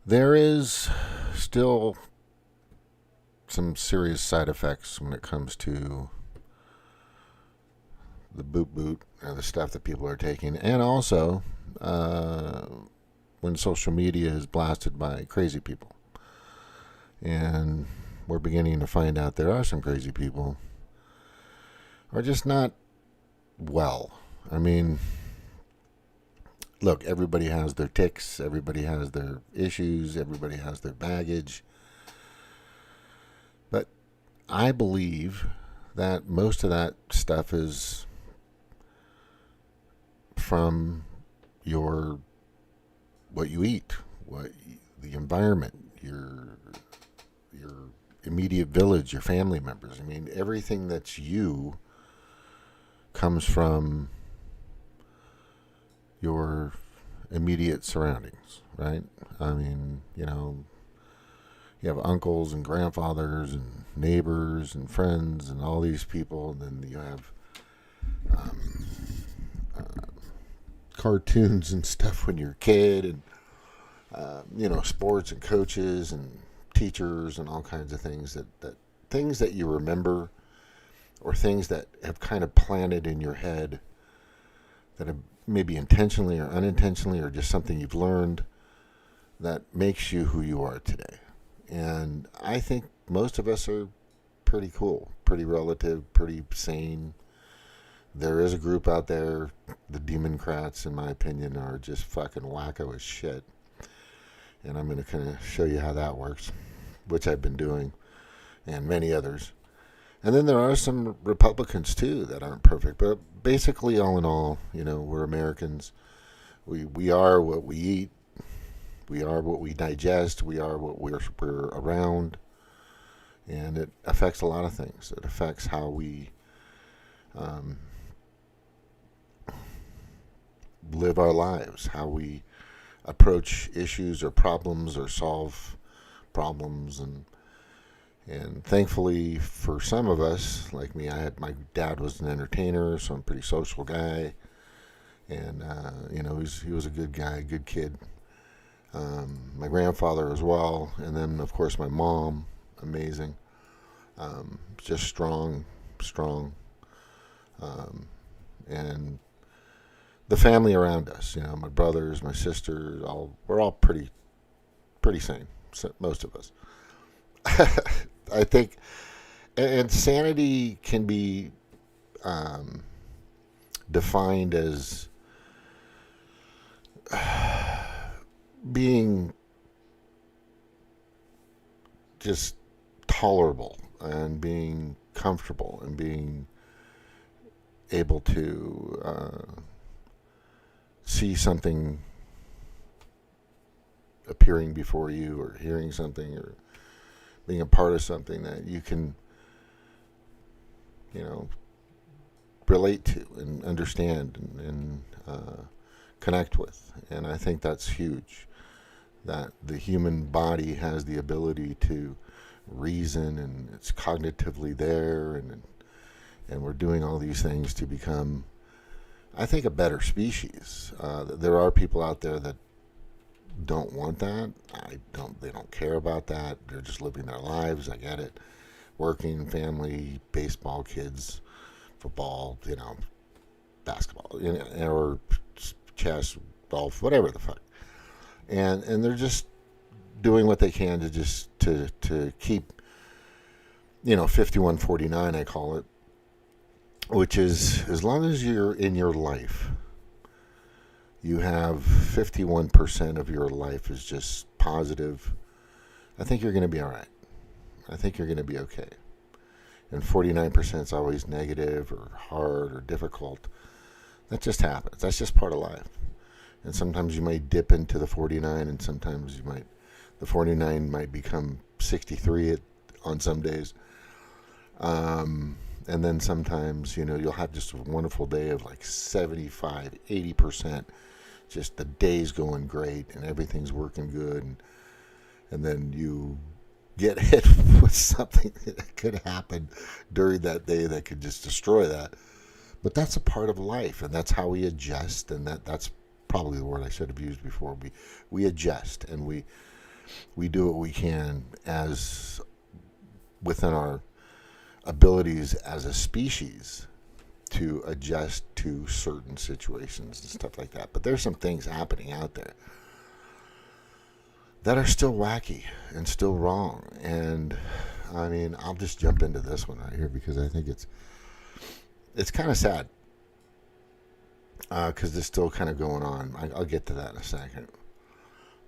There is still some serious side effects when it comes to the boot and the stuff that people are taking, and also when social media is blasted by crazy people. And we're beginning to find out there are some crazy people are just not well. I mean, look, everybody has their ticks, everybody has their issues, everybody has their baggage. But I believe that most of that stuff is from your what you eat, the environment, your immediate village, your family members. I mean, everything that's you comes from your immediate surroundings, right? I mean, you have uncles and grandfathers and neighbors and friends and all these people, and then you have um, cartoons and stuff when you're a kid, and sports and coaches and teachers and all kinds of things that things that you remember, or things that have kind of planted in your head that have maybe intentionally or unintentionally, or just something you've learned that makes you who you are today. And I think most of us are pretty cool, pretty relative, pretty sane. There is a group out there, the Demoncrats, in my opinion, are just fucking wacko as shit. And I'm going to kind of show you how that works, which I've been doing, and many others. And then there are some Republicans, too, that aren't perfect. But basically, all in all, we're Americans. We are what we eat. We are what we digest. We are what we're around. And it affects a lot of things. It affects how we live our lives, how we approach issues or problems or solve problems. And thankfully for some of us, like me, my dad was an entertainer, so I'm a pretty social guy. And, he was a good guy, good kid. My grandfather as well. And then, of course, my mom, amazing. Just strong. And the family around us, my brothers, my sisters, we're all pretty sane, most of us. I think, and sanity can be defined as being just tolerable and being comfortable and being able to see something appearing before you, or hearing something, or being a part of something that you can, relate to and understand and connect with. And I think that's huge, that the human body has the ability to reason, and it's cognitively there, and we're doing all these things to become, I think, a better species. There are people out there that don't want that. They don't care about that. They're just living their lives. I get it. Working, family, baseball, kids, football, basketball, or chess, golf, whatever the fuck. And they're just doing what they can to just to keep 5149, I call it, which is, as long as you're in your life, you have 51% of your life is just positive. I think you're going to be all right. I think you're going to be okay. And 49% is always negative or hard or difficult. That just happens. That's just part of life. And sometimes you might dip into the 49, and sometimes the 49 might become 63 on some days. And then sometimes, you'll have just a wonderful day of like 75, 80%. Just the day's going great and everything's working good. And then you get hit with something that could happen during that day that could just destroy that. But that's a part of life, and that's how we adjust. And that's probably the word I should have used before. We adjust, and we do what we can as within our abilities as a species to adjust to certain situations and stuff like that. But there's some things happening out there that are still wacky and still wrong. And I mean, I'll just jump into this one right here because I think it's kind of sad because it's still kind of going on. I'll get to that in a second.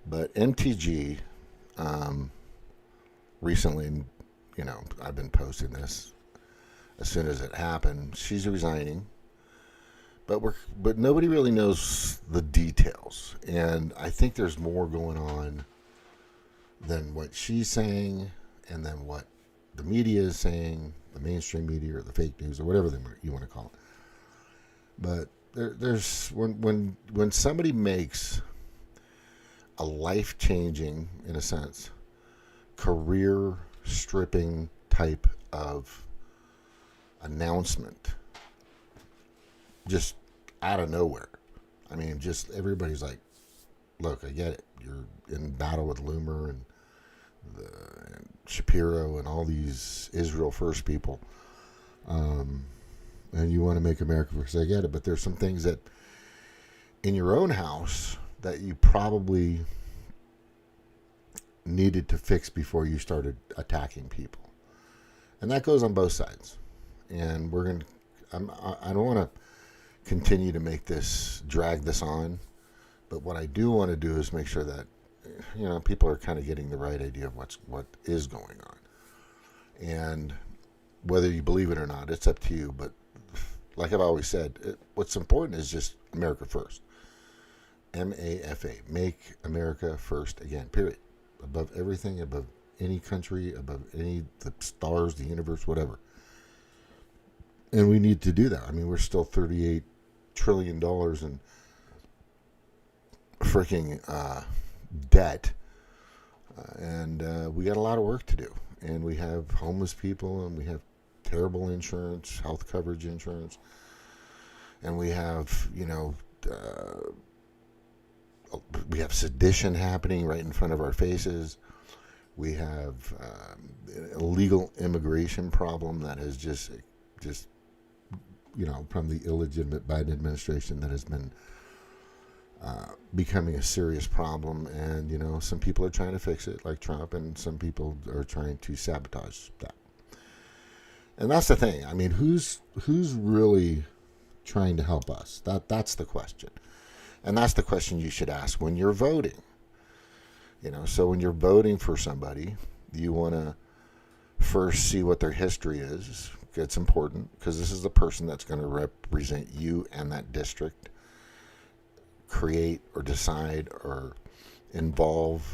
But MTG recently, you know, I've been posting this as soon as it happened. She's resigning, but nobody really knows the details, and I think there's more going on than what she's saying, and then what the media is saying, the mainstream media or the fake news or whatever you want to call it. But there's when somebody makes a life-changing, in a sense, career-stripping type of announcement just out of nowhere. I mean, just everybody's like, look, I get it. You're in battle with Loomer and Shapiro and all these Israel First people. And you want to make America first. I get it. But there's some things that in your own house that you probably needed to fix before you started attacking people. And that goes on both sides. And I don't want to continue to drag this on. But what I do want to do is make sure that, you know, people are kind of getting the right idea of what is going on. And whether you believe it or not, it's up to you. But like I've always said, what's important is just America first. MAFA, make America first again, period. Above everything, above any country, above the stars, the universe, whatever. And we need to do that. I mean, we're still $38 trillion in freaking debt. And we got a lot of work to do. And we have homeless people, and we have terrible insurance, health coverage insurance. And we have, you know, we have sedition happening right in front of our faces. We have an illegal immigration problem that is just, you know, from the illegitimate Biden administration that has been becoming a serious problem. And, you know, some people are trying to fix it, like Trump, and some people are trying to sabotage that. And that's the thing. I mean, who's really trying to help us? That's the question. And that's the question you should ask when you're voting. You know, so when you're voting for somebody, you want to first see what their history is. It's important because this is the person that's going to represent you and that district, create or decide or involve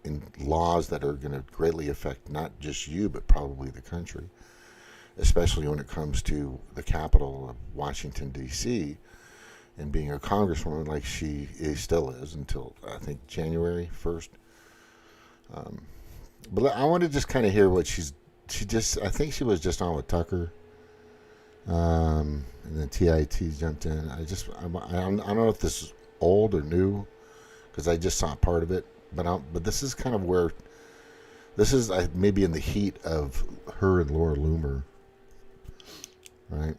in laws that are going to greatly affect not just you, but probably the country, especially when it comes to the capital of Washington, D.C., and being a congresswoman like she still is until, I think, January 1st. But I want to just kind of hear what I think she was just on with Tucker. And then TIT jumped in. I don't know if this is old or new because I just saw part of it. But this is kind of where, this is maybe in the heat of her and Laura Loomer, right?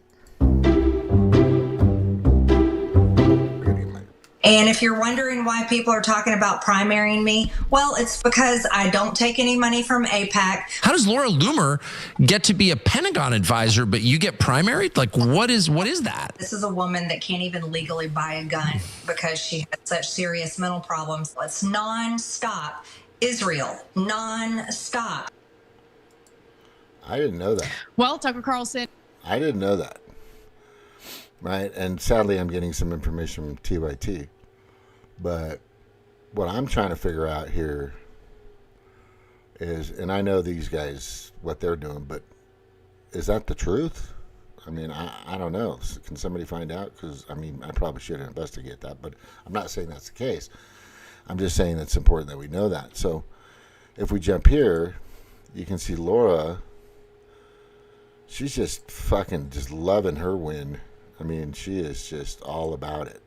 And if you're wondering why people are talking about primarying me, well, it's because I don't take any money from AIPAC. How does Laura Loomer get to be a Pentagon advisor, but you get primaried? Like, what is that? This is a woman that can't even legally buy a gun because she has such serious mental problems. It's nonstop. Israel, nonstop. I didn't know that. Well, Tucker Carlson. I didn't know that. Right? And sadly, I'm getting some information from TYT. But what I'm trying to figure out here is, and I know these guys, what they're doing, but is that the truth? I mean, I don't know. Can somebody find out? Because, I mean, I probably should investigate that, but I'm not saying that's the case. I'm just saying it's important that we know that. So if we jump here, you can see Laura. She's just fucking just loving her win. I mean, she is just all about it.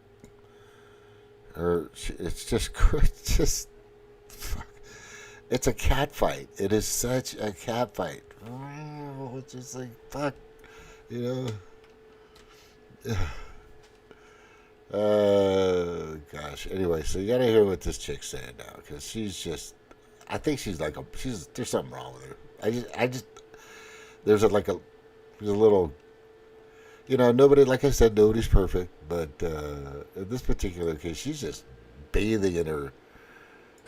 It's just fuck. It's a cat fight. It is such a cat fight. It's just like, fuck, you know. Gosh. Anyway, so you gotta hear what this chick's saying now, because she's just, I think she's like there's something wrong with her. There's there's a little, nobody, like I said, nobody's perfect, but in this particular case, she's just bathing in her.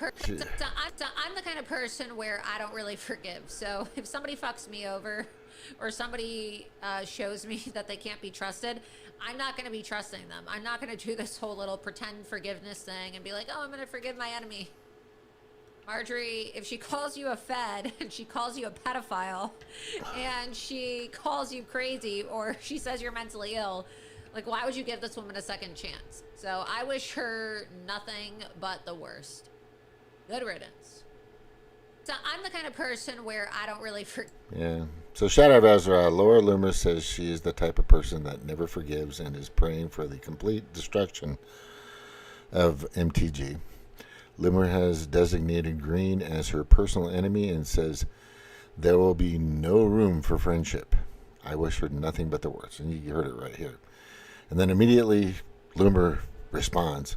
I'm the kind of person where I don't really forgive. So if somebody fucks me over or somebody shows me that they can't be trusted, I'm not going to be trusting them. I'm not going to do this whole little pretend forgiveness thing and be like, oh, I'm going to forgive my enemy. Marjorie, if she calls you a fed and she calls you a pedophile and she calls you crazy or she says you're mentally ill, like, why would you give this woman a second chance? So I wish her nothing but the worst. Good riddance. So I'm the kind of person where I don't really forgive. Yeah. So shout out Ezra. Laura Loomer says she is the type of person that never forgives and is praying for the complete destruction of MTG. Loomer has designated Green as her personal enemy and says there will be no room for friendship. I wish her nothing but the worst. And you heard it right here. And then immediately Loomer responds,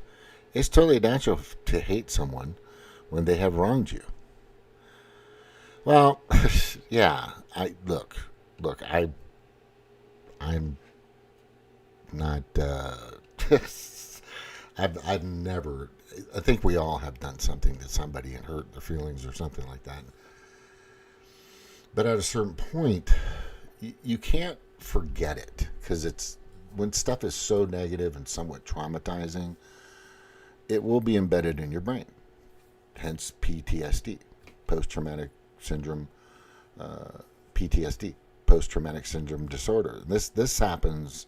it's totally natural to hate someone when they have wronged you. Well, yeah. I'm not. I've never. I think we all have done something to somebody and hurt their feelings or something like that. But at a certain point, you can't forget it, because it's when stuff is so negative and somewhat traumatizing, it will be embedded in your brain. Hence PTSD, post-traumatic syndrome, PTSD, post-traumatic syndrome disorder. This happens,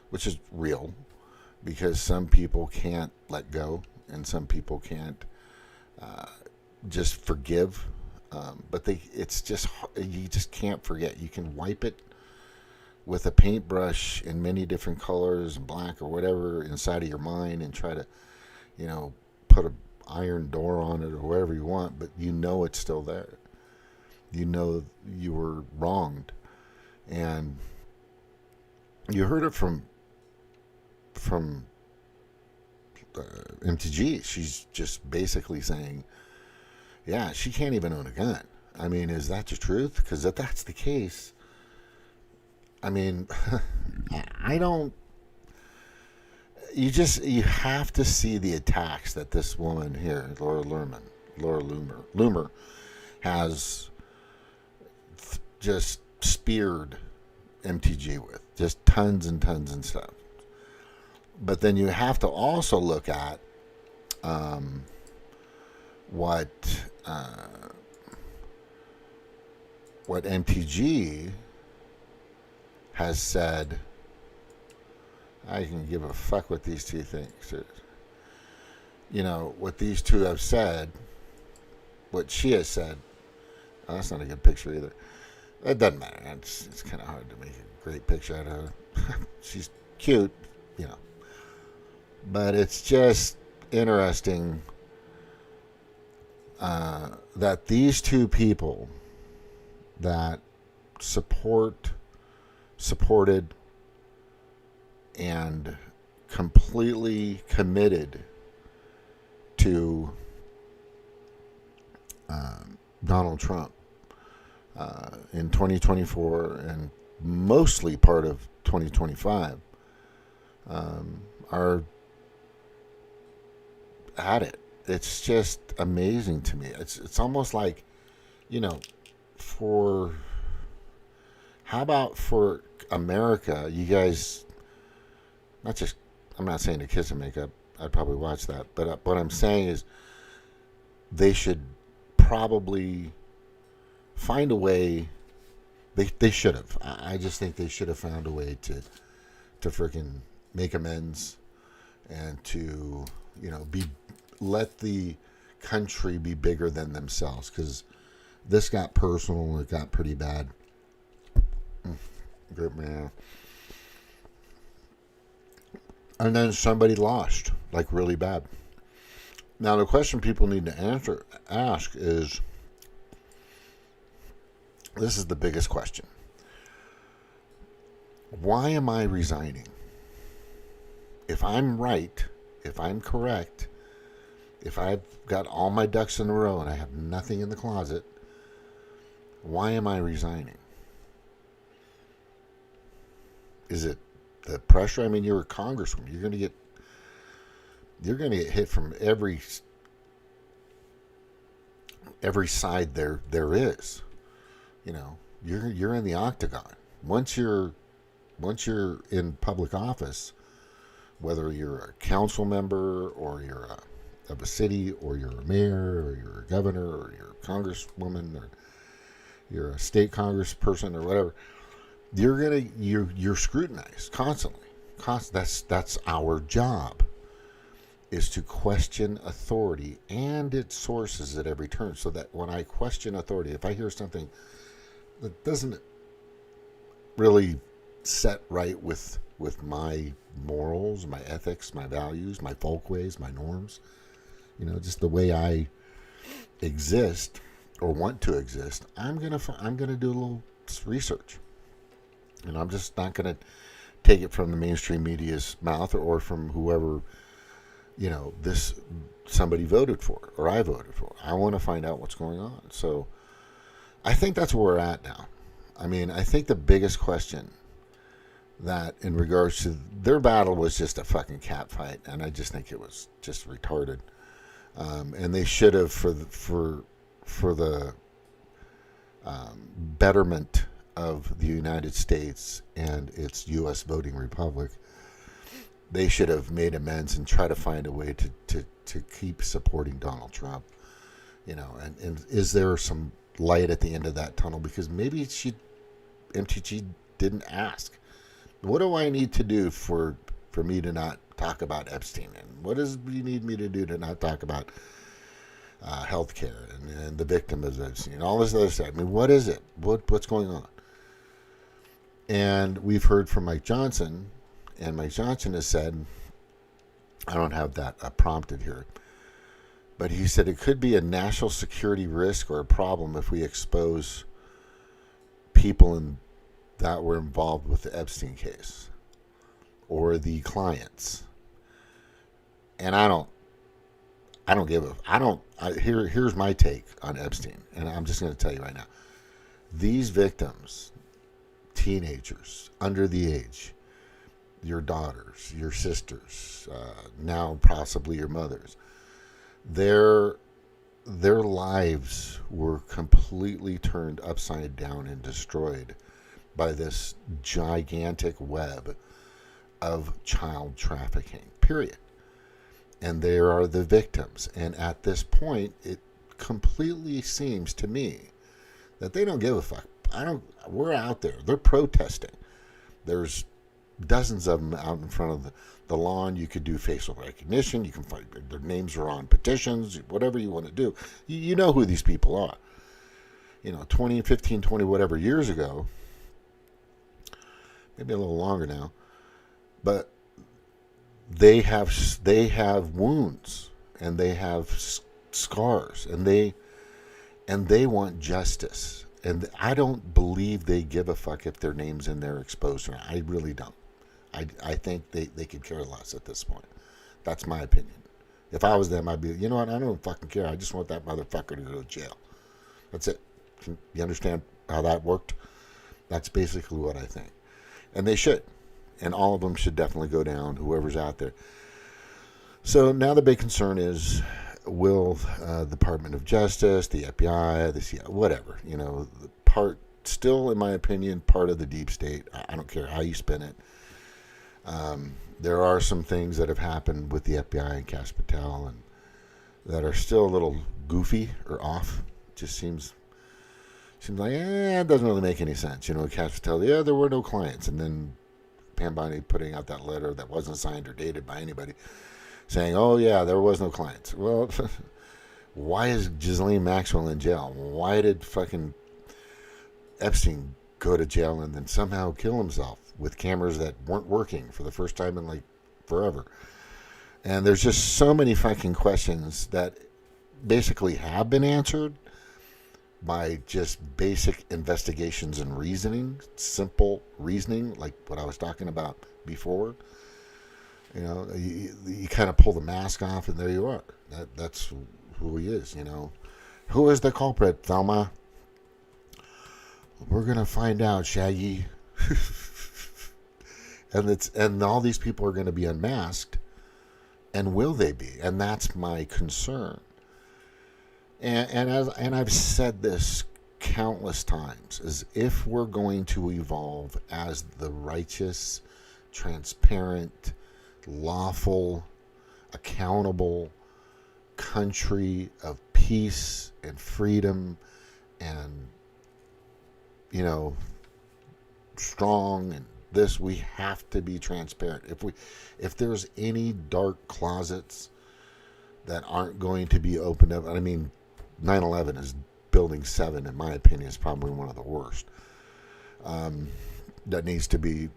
which is real, because some people can't let go and some people can't just forgive. But it's just, you just can't forget. You can wipe it with a paintbrush in many different colors, black or whatever, inside of your mind, and try to, put a iron door on it or whatever you want, but it's still there. You were wronged, and you heard it from MTG. She's just basically saying, yeah, she can't even own a gun. I mean, is that the truth? Because if that's the case, I mean, I don't. You have to see the attacks that this woman here, Laura Loomer, has just speared MTG with, just tons and tons and stuff. But then you have to also look at what MTG has said. I can give a fuck what these two think. What these two have said, what she has said. Oh, that's not a good picture either. It doesn't matter. It's kind of hard to make a great picture out of her. She's cute, But it's just interesting that these two people that supported and completely committed to Donald Trump in 2024 and mostly part of 2025 are at it. It's just amazing to me. It's almost like, how about for America, you guys, I'm not saying to kiss and make up, I'd probably watch that, but what I'm saying is they should probably find a way. They should have. I just think they should have found a way to freaking make amends and to, let the country be bigger than themselves, because this got personal. It got pretty bad. Good man. And then somebody lost, like really bad. Now, the question people need to ask is, this is the biggest question. Why am I resigning? If I'm right, if I'm correct, if I've got all my ducks in a row and I have nothing in the closet, why am I resigning? Is it the pressure? I mean, you're a congresswoman. You're going to get hit from every side there is. You know, you're in the octagon. Once you're in public office, whether you're a council member or you're of a city, or you're a mayor, or you're a governor, or you're a congresswoman, or you're a state congressperson, or whatever, you're scrutinized constantly. That's our job, is to question authority and its sources at every turn. So that when I question authority, if I hear something that doesn't really set right with my morals, my ethics, my values, my folkways, my norms, you know, just the way I exist or want to exist, I'm gonna do a little research, and I'm just not gonna take it from the mainstream media's mouth or from whoever, you know, somebody voted for or I voted for. I want to find out what's going on. So I think that's where we're at now. I mean, I think the biggest question that in regards to their battle was just a fucking cat fight, and I just think it was just retarded. And they should have, for the betterment of the United States and its U.S. voting republic, they should have made amends and try to find a way to keep supporting Donald Trump. You know, and is there some light at the end of that tunnel? Because maybe MTG didn't ask. What do I need to do for me to not talk about Epstein? And what does you need me to do to not talk about healthcare and the victim of Epstein and all this other stuff? I mean, what is it? What's going on? And we've heard from Mike Johnson, and Mike Johnson has said, I don't have that prompted here, but he said it could be a national security risk or a problem if we expose people that were involved with the Epstein case or the clients. And here's my take on Epstein, and I'm just going to tell you right now. These victims, teenagers under the age, your daughters, your sisters, now possibly your mothers, their lives were completely turned upside down and destroyed by this gigantic web of child trafficking, period. And there are the victims. And at this point, it completely seems to me that they don't give a fuck. We're out there. They're protesting. There's dozens of them out in front of the lawn. You could do facial recognition. You can find their names are on petitions, whatever you want to do. You know who these people are. You know, 20, 15, 20, whatever years ago, maybe a little longer now, but they have wounds and they have scars, and they want justice. And I don't believe they give a fuck if their name's in there exposed or not. I really don't. I think they could care less at this point. That's my opinion. If I was them, I'd be, you know what, I don't fucking care. I just want that motherfucker to go to jail. That's it. You understand how that worked? That's basically what I think. And they should. And all of them should definitely go down, whoever's out there. So now the big concern is, will the Department of Justice, the FBI, the CIA, whatever, you know, still, in my opinion, part of the deep state. I don't care how you spin it. There are some things that have happened with the FBI and Kash Patel and that are still a little goofy or off. Just seems like, it doesn't really make any sense. You know, Kash Patel, there were no clients. And then Pam Bondi putting out that letter that wasn't signed or dated by anybody saying, oh, yeah, there was no clients. Well, why is Ghislaine Maxwell in jail? Why did fucking Epstein go to jail and then somehow kill himself with cameras that weren't working for the first time in like forever? And there's just so many fucking questions that basically have been answered by just basic investigations and reasoning, simple reasoning, like what I was talking about before. You know, you kind of pull the mask off, and there you are. That's who he is. You know, who is the culprit, Thelma? We're gonna find out, Shaggy. and all these people are going to be unmasked, and will they be? And that's my concern. And I've said this countless times: is if we're going to evolve as the righteous, transparent, lawful, accountable country of peace and freedom, and strong and this, we have to be transparent. If there's any dark closets that aren't going to be opened up, I mean, 9/11 is building 7, in my opinion, is probably one of the worst. That needs to be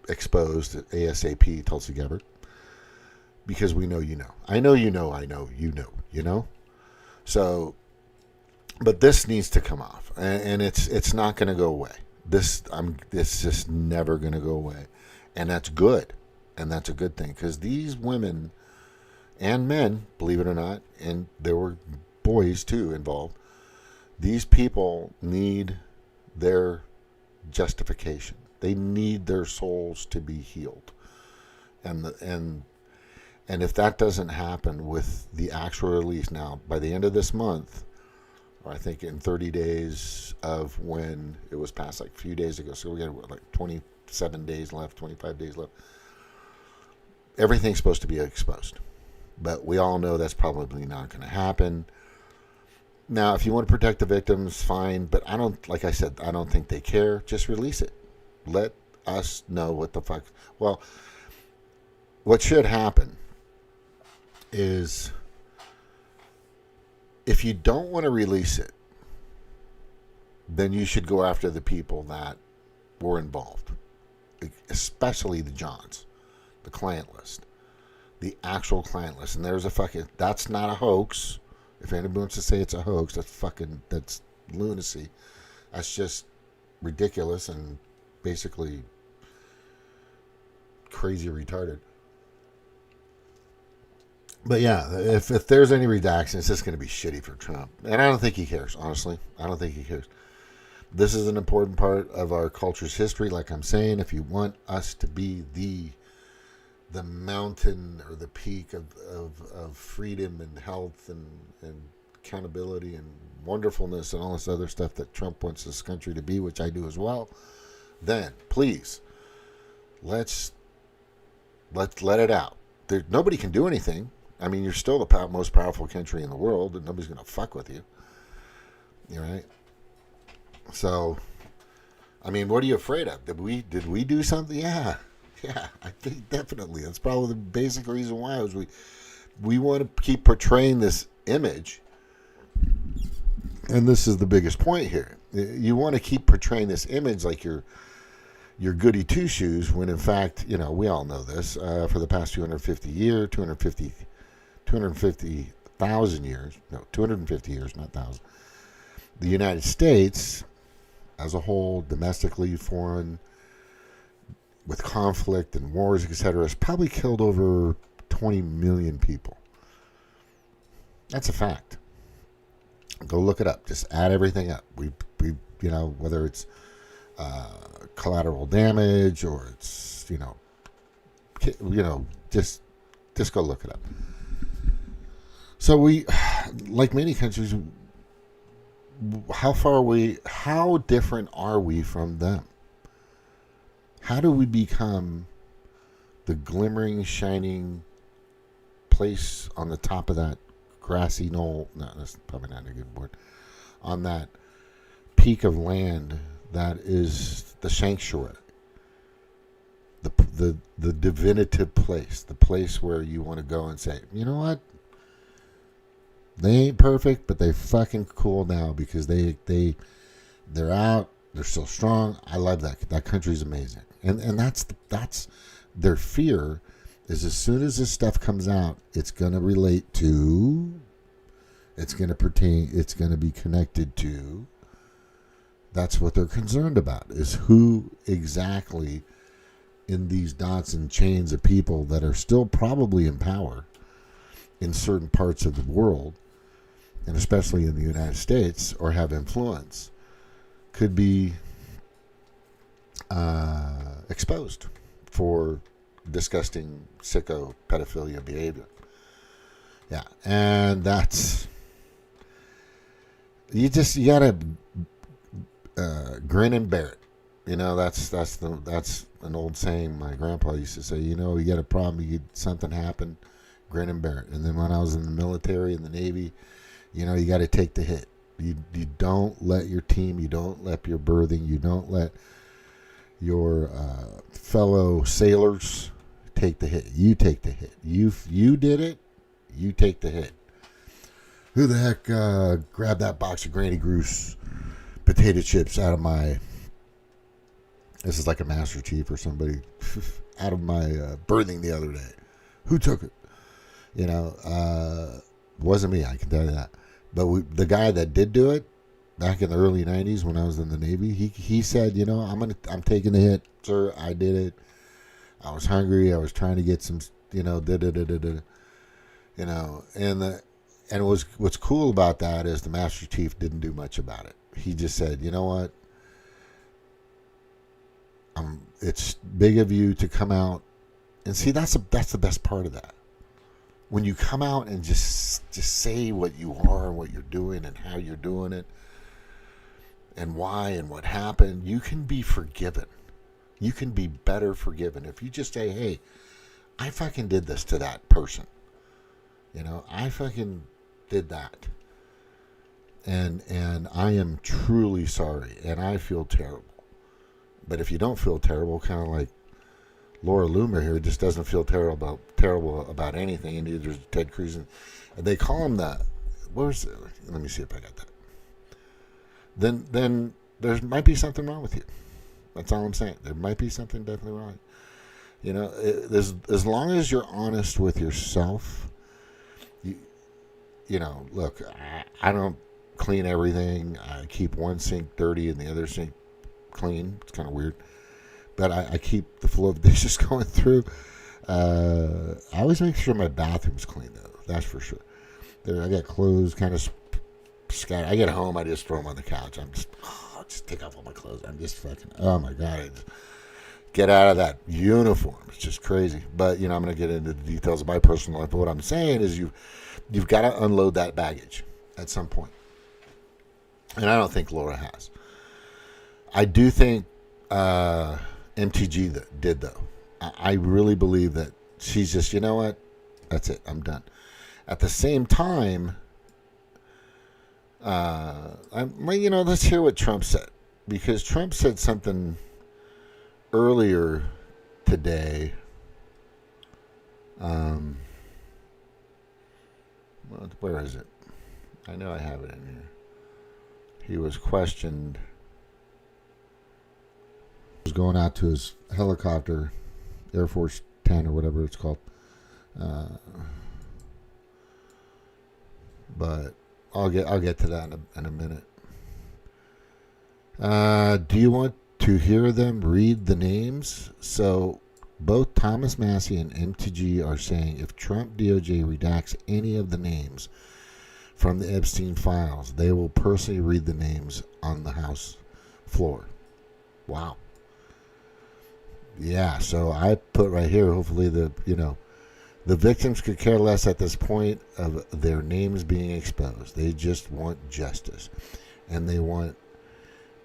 exposed ASAP, Tulsi Gabbard, because we know you know. I know you know. I know you know. You know. So, but this needs to come off, and it's not going to go away. This just never going to go away, and that's good, and that's a good thing, because these women and men, believe it or not, and there were boys too involved, these people need their justification. They need their souls to be healed, and if that doesn't happen with the actual release now by the end of this month, or I think in 30 days of when it was passed, like a few days ago, so we got like 27 days left, 25 days left. Everything's supposed to be exposed, but we all know that's probably not going to happen. Now, if you want to protect the victims, fine, but I don't, like I said, I don't think they care. Just release it. Let us know what the fuck. Well, what should happen is, if you don't want to release it, then you should go after the people that were involved, especially the Johns, the client list, the actual client list. And there's that's not a hoax. If anybody wants to say it's a hoax, that's lunacy. That's just ridiculous and basically crazy retarded. But yeah, if there's any redaction, it's just going to be shitty for Trump. And I don't think he cares, honestly. I don't think he cares. This is an important part of our culture's history, like I'm saying. If you want us to be the mountain or the peak of freedom and health and accountability and wonderfulness and all this other stuff that Trump wants this country to be, which I do as well, then please, let's let it out. Nobody can do anything. I mean, you're still the most powerful country in the world, and nobody's going to fuck with you. You right? So, I mean, what are you afraid of? Did we do something? Yeah, I think definitely. That's probably the basic reason why is we want to keep portraying this image, and this is the biggest point here. You want to keep portraying this image like you're goody two shoes, when in fact, we all know this. For the past 250,000 years, no, 250 years, not thousand. The United States, as a whole, domestically, foreign, with conflict and wars, etc., has probably killed over 20 million people. That's a fact. Go look it up. Just add everything up. We whether it's collateral damage or it's just go look it up. So we, like many countries, how different are we from them? How do we become the glimmering, shining place on the top of that grassy knoll? No, that's probably not a good word. On that peak of land that is the sanctuary, the divinative place, the place where you want to go and say, you know what? They ain't perfect, but they fucking cool now because they're out. They're still strong. I love that. That country's amazing, and that's their fear is as soon as this stuff comes out, it's going to relate to, it's going to pertain, it's going to be connected to. That's what they're concerned about, is who exactly in these dots and chains of people that are still probably in power in certain parts of the world, and especially in the United States, or have influence, could be exposed for disgusting sicko pedophilia behavior. Yeah, and that's, you gotta grin and bear it. You know, that's an old saying my grandpa used to say. You know, you got a problem, something happened, grin and bear it. And then when I was in the military, in the Navy, you know, you got to take the hit. You don't let your team, you don't let your berthing, you don't let your fellow sailors take the hit. You take the hit. You did it, you take the hit. Who the heck grabbed that box of Granny Goose potato chips out of my, this is like a Master Chief or somebody, out of my berthing the other day? Who took it? You know, wasn't me, I can tell you that. But the guy that did do it back in the early 90s when I was in the Navy, he said, you know, I'm taking the hit, sir. I did it. I was hungry. I was trying to get some, you know, you know, and what's cool about that is the Master Chief didn't do much about it. He just said, you know what? It's big of you to come out and see. That's the best part of that. When you come out and just say what you are and what you're doing and how you're doing it and why and what happened, you can be forgiven. You can be better forgiven if you just say, hey, I fucking did this to that person. You know, I fucking did that. And I am truly sorry, and I feel terrible. But if you don't feel terrible, kind of like Laura Loomer here, just doesn't feel terrible about anything, and neither does Ted Cruz. And they call him that. Let me see if I got that. Then there might be something wrong with you. That's all I'm saying. There might be something definitely wrong. You know, as long as you're honest with yourself, you know, look, I don't clean everything. I keep one sink dirty and the other sink clean. It's kind of weird. But I keep the flow of dishes going through. I always make sure my bathroom's clean, though. That's for sure. I got clothes kind of scattered. I get home, I just throw them on the couch. I'm just take off all my clothes. I'm just fucking, oh my God. Get out of that uniform. It's just crazy. But, you know, I'm going to get into the details of my personal life. But what I'm saying is you've got to unload that baggage at some point. And I don't think Laura has. I do think MTG did, though. I really believe that she's just, you know what? That's it. I'm done. At the same time, you know, let's hear what Trump said. Because Trump said something earlier today. Where is it? I know I have it in here. He was questioned. He was going out to his helicopter, Air Force 10 or whatever it's called. But I'll get to that in a minute. Do you want to hear them read the names? So both Thomas Massie and MTG are saying if Trump DOJ redacts any of the names from the Epstein files, they will personally read the names on the House floor. Wow. Yeah, so I put right here, hopefully the victims could care less at this point of their names being exposed. They just want justice. And they want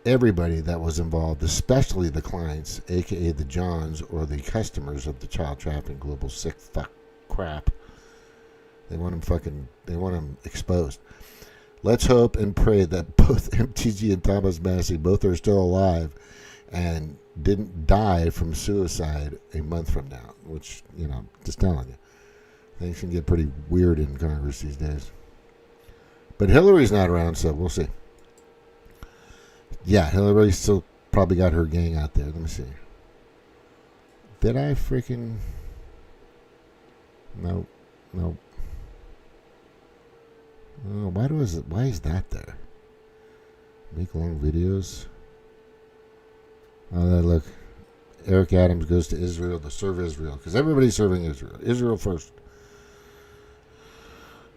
everybody that was involved, especially the clients, aka the Johns or the customers of the child trafficking global sick fuck crap. They want them exposed. Let's hope and pray that both MTG and Thomas Massie both are still alive and didn't die from suicide a month from now, which, you know, just telling you. Things can get pretty weird in Congress these days. But Hillary's not around, so we'll see. Yeah, Hillary still probably got her gang out there. Let me see. Did I freaking... Nope. Nope. Oh, why is that there? Make long videos. Oh, look. Eric Adams goes to Israel to serve Israel. Because everybody's serving Israel. Israel first.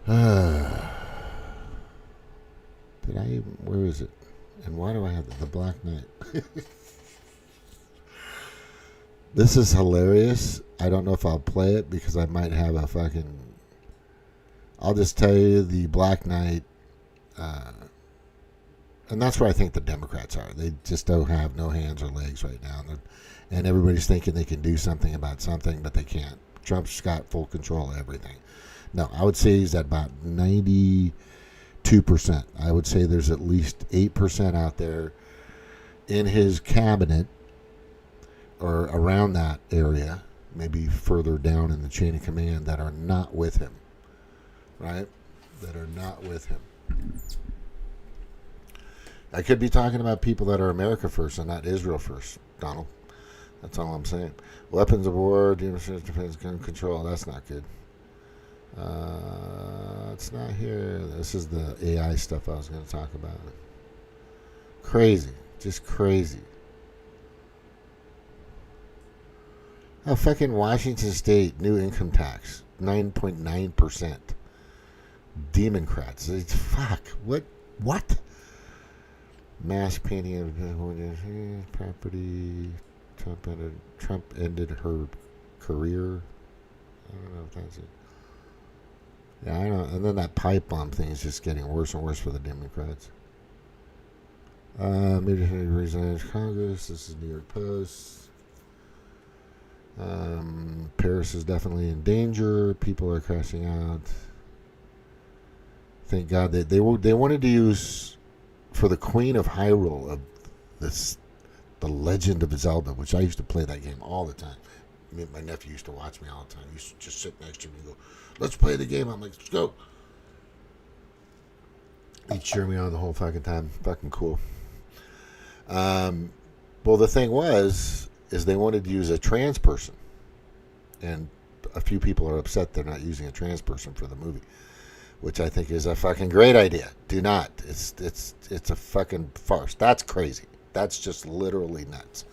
Where is it? And why do I have the Black Knight? This is hilarious. I don't know if I'll play it because I might have a fucking... I'll just tell you the Black Knight... and that's where I think the Democrats are. They just don't have no hands or legs right now. And everybody's thinking they can do something about something, but they can't. Trump's got full control of everything. No, I would say he's at about 92%. I would say there's at least 8% out there in his cabinet or around that area, maybe further down in the chain of command, that are not with him. Right? That are not with him. I could be talking about people that are America first and not Israel first, Donald. That's all I'm saying. Weapons of war, defense, gun control. That's not good. It's not here. This is the AI stuff I was going to talk about. Crazy. Just crazy. Oh, fucking Washington State, new income tax. 9.9%. Demoncrats. It's, fuck. What? Mass painting of property. Trump ended her career. I don't know if that's it. Yeah, I know. And then that pipe bomb thing is just getting worse and worse for the Democrats. Maybe resigns Congress. This is New York Post. Paris is definitely in danger. People are crashing out. Thank God that they wanted to use for the Queen of Hyrule of this, the Legend of Zelda, which I used to play that game all the time. My nephew used to watch me all the time. He used to just sit next to me and go, "Let's play the game." I'm like, "Let's go." He'd cheer me on the whole fucking time. Fucking cool. Well, the thing is they wanted to use a trans person, and a few people are upset they're not using a trans person for the movie, which I think is a fucking great idea. Do not. It's a fucking farce. That's crazy. That's just literally nuts.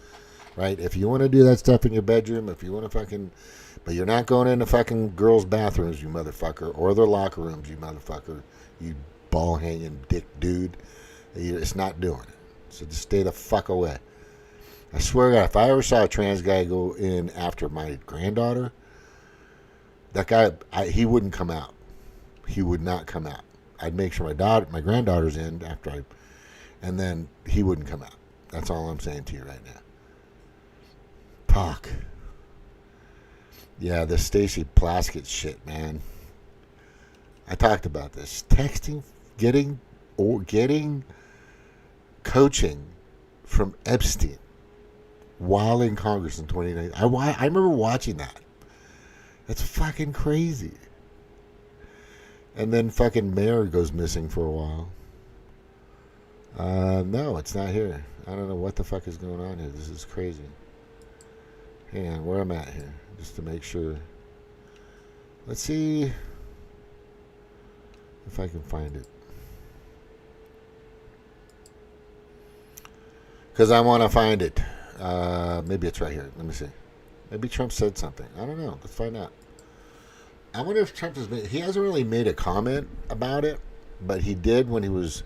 Right? If you want to do that stuff in your bedroom, if you want to fucking... But you're not going into fucking girls' bathrooms, you motherfucker, or their locker rooms, you motherfucker, you ball-hanging dick dude. It's not doing it. So just stay the fuck away. I swear to God, if I ever saw a trans guy go in after my granddaughter, that guy, he wouldn't come out. He would not come out. I'd make sure my granddaughter's in after and then he wouldn't come out. That's all I'm saying to you right now. Fuck. Yeah, this Stacey Plaskett shit, man. I talked about this. Texting, getting coaching from Epstein while in Congress in 2019. I remember watching that. That's fucking crazy. And then fucking Mayor goes missing for a while. No, it's not here. I don't know what the fuck is going on here. This is crazy. Hang on, where I'm at here, just to make sure. Let's see if I can find it. Because I want to find it. Maybe it's right here. Let me see. Maybe Trump said something. I don't know. Let's find out. I wonder if Trump he hasn't really made a comment about it, but he did when he was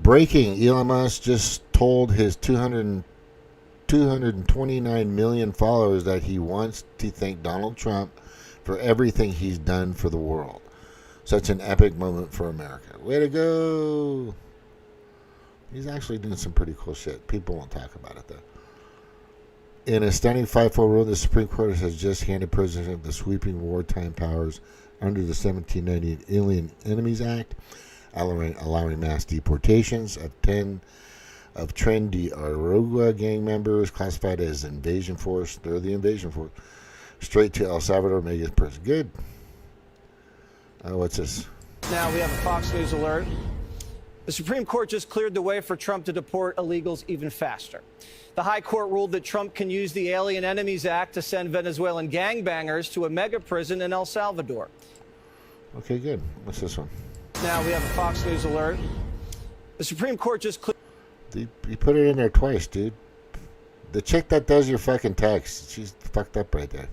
breaking. Elon Musk just told his 229 million followers that he wants to thank Donald Trump for everything he's done for the world. Such an epic moment for America. Way to go. He's actually doing some pretty cool shit. People won't talk about it, though. In a stunning 5-4 ruling, the Supreme Court has just handed President the sweeping wartime powers under the 1798 Alien Enemies Act, allowing mass deportations of 10 of Tren de Aragua gang members classified as invasion force. They're the invasion force. Straight to El Salvador, make it person. Good. What's this? Now we have a Fox News alert. The Supreme Court just cleared the way for Trump to deport illegals even faster. The High Court ruled that Trump can use the Alien Enemies Act to send Venezuelan gangbangers to a mega prison in El Salvador. Okay, good. What's this one? Now we have a Fox News alert. The Supreme Court just cleared. You put it in there twice, dude. The chick that does your fucking text, she's fucked up right there.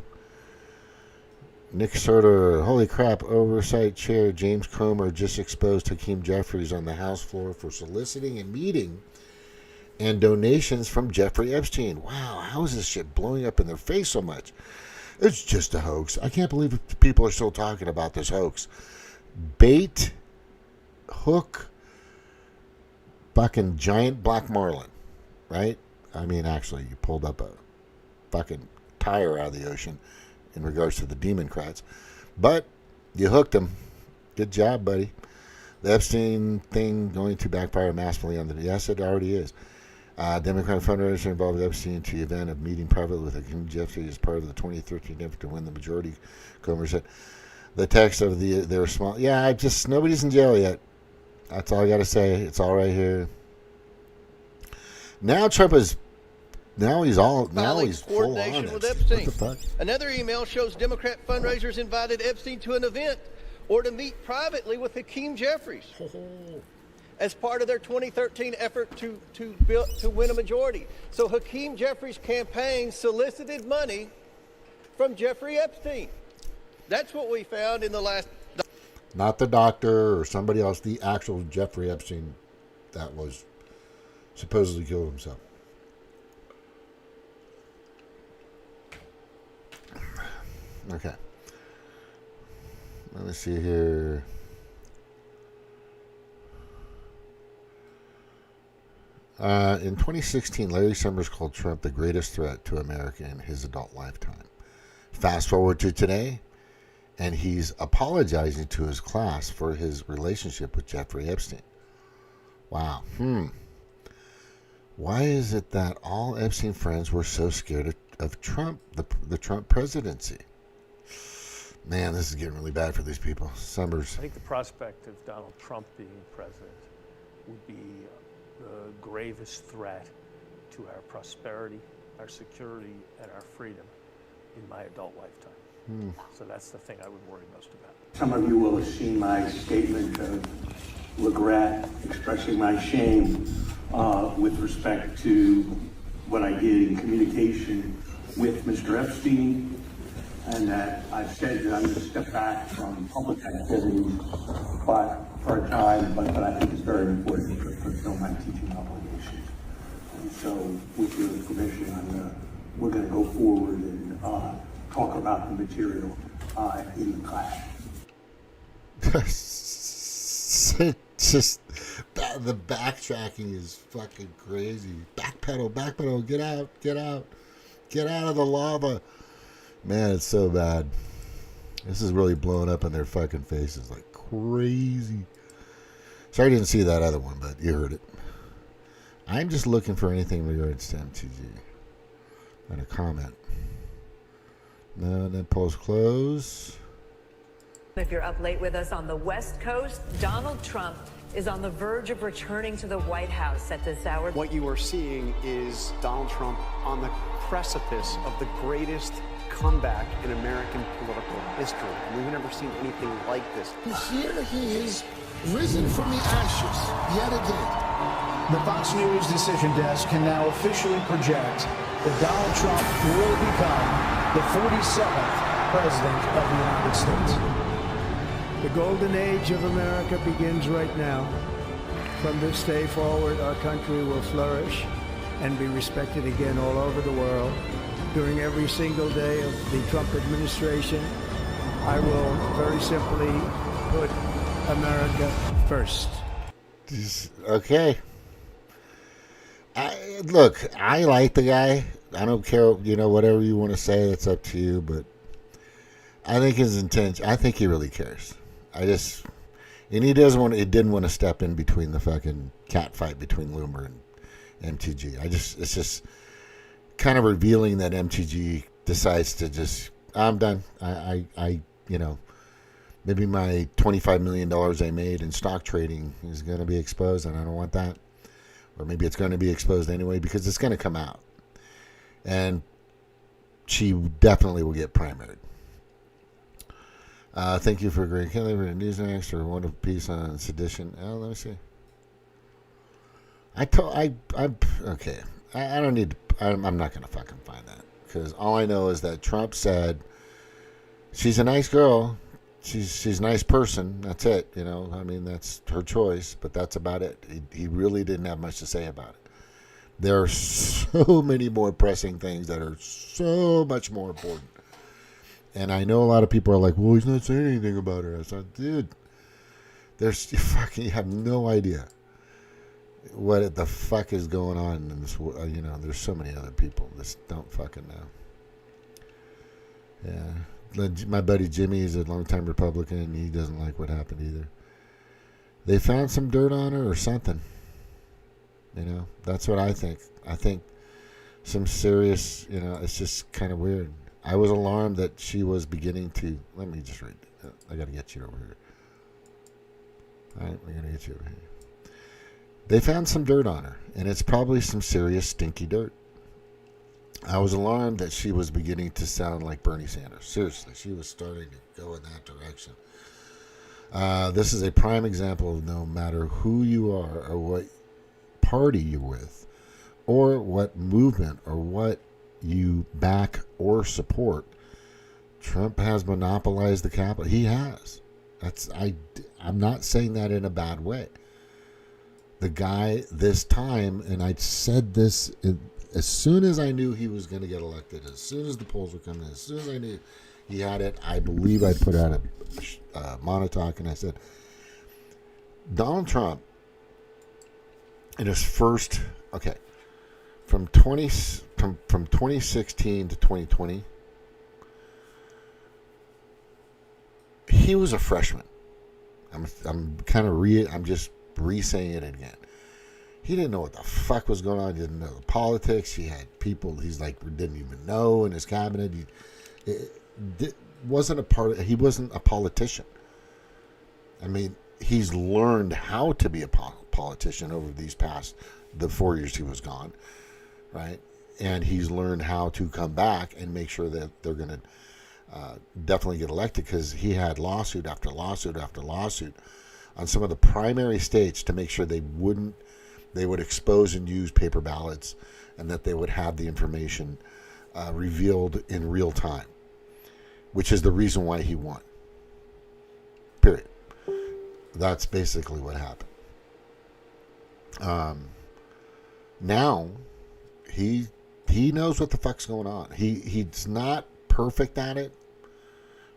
Nick Soder, holy crap, oversight chair James Comer just exposed Hakeem Jeffries on the House floor for soliciting a meeting and donations from Jeffrey Epstein. Wow, how is this shit blowing up in their face so much? It's just a hoax. I can't believe people are still talking about this hoax. Bait, hook, fucking giant black marlin, right? I mean, actually, you pulled up a fucking tire out of the ocean in regards to the Demoncrats. But you hooked him. Good job, buddy. The Epstein thing going to backfire massively on the... Yes, it already is. Democratic fundraiser involved Epstein to the event of meeting privately with Hakeem Jeffries as part of the 2013 effort to win the majority. Comer said. The text of their small... Yeah, nobody's in jail yet. That's all I got to say. It's all right here. Now Trump is... Now he's full on with Epstein. What the fuck? Another email shows Democrat fundraisers invited Epstein to an event or to meet privately with Hakeem Jeffries as part of their 2013 effort to win a majority. So Hakeem Jeffries' campaign solicited money from Jeffrey Epstein. That's what we found in the last... Not the doctor or somebody else, the actual Jeffrey Epstein that was supposedly killed himself. Okay. Let me see here. In 2016, Larry Summers called Trump the greatest threat to America in his adult lifetime. Fast forward to today, and he's apologizing to his class for his relationship with Jeffrey Epstein. Wow. Why is it that all Epstein friends were so scared of Trump, the Trump presidency? Man, this is getting really bad for these people. Summers. I think the prospect of Donald Trump being president would be the gravest threat to our prosperity, our security, and our freedom in my adult lifetime. So that's the thing I would worry most about. Some of you will have seen my statement of regret, expressing my shame with respect to what I did in communication with Mr. Epstein, and that I've said that I'm going to step back from public activities for a time, but I think it's very important to fulfill my teaching obligations. And so, with your permission, we're going to go forward and talk about the material in the class. Just the backtracking is fucking crazy. Backpedal, get out of the lava. Man, it's so bad. This is really blowing up in their fucking faces like crazy. Sorry I didn't see that other one, but you heard it. I'm just looking for anything regards to MTG. And a comment. No, then polls close. If you're up late with us on the West Coast, Donald Trump is on the verge of returning to the White House at this hour. What you are seeing is Donald Trump on the precipice of the greatest comeback in American political history. We've never seen anything like this. Here he is, risen from the ashes, yet again. The Fox News decision desk can now officially project that Donald Trump will become the 47th President of the United States. The golden age of America begins right now. From this day forward, our country will flourish and be respected again all over the world. During every single day of the Trump administration, I will very simply put America first. Okay. I like the guy. I don't care, whatever you want to say, that's up to you, but I think his intention, I think he really cares. And he didn't want to step in between the fucking cat fight between Loomer and MTG. It's just kind of revealing that MTG decides to I'm done. maybe my $25 million I made in stock trading is going to be exposed, and I don't want that. Or maybe it's going to be exposed anyway because it's going to come out. And she definitely will get primaried. Thank you for agreeing. Kelly, for news next or one piece on sedition. Oh, let me see. Okay. I don't need. I'm not gonna fucking find that because all I know is that Trump said she's a nice girl. She's a nice person. That's it. You know. I mean, that's her choice. But that's about it. He really didn't have much to say about it. There are so many more pressing things that are so much more important. And I know a lot of people are like, well, he's not saying anything about her. I said, dude, you have no idea what the fuck is going on in this world. There's so many other people that don't fucking know. Yeah. My buddy Jimmy is a longtime Republican. He doesn't like what happened either. They found some dirt on her or something. That's what I think. I think some serious, it's just kind of weird. I was alarmed that she was beginning to. Let me just read. I got to get you over here. All right, we're going to get you over here. They found some dirt on her, and it's probably some serious stinky dirt. I was alarmed that she was beginning to sound like Bernie Sanders. Seriously, she was starting to go in that direction. This is a prime example of no matter who you are or what party you're with or what movement or what you back or support, Trump has monopolized the Capitol. He has. I'm not saying that in a bad way. The guy this time, and I said this as soon as I knew he was going to get elected, as soon as the polls were coming in, as soon as I knew he had it, I believe I put out a monotalk, and I said, Donald Trump, in his first, from 2016 to 2020, he was a freshman. I'm just re-saying it again. He didn't know what the fuck was going on. He didn't know the politics. He had people didn't even know in his cabinet. He wasn't a politician. I mean, he's learned how to be a politician over the 4 years he was gone, right? And he's learned how to come back and make sure that they're going to definitely get elected, because he had lawsuit after lawsuit after lawsuit on some of the primary states to make sure they would expose and use paper ballots, and that they would have the information revealed in real time, which is the reason why he won. Period. That's basically what happened. Now he knows what the fuck's going on. He's not perfect at it,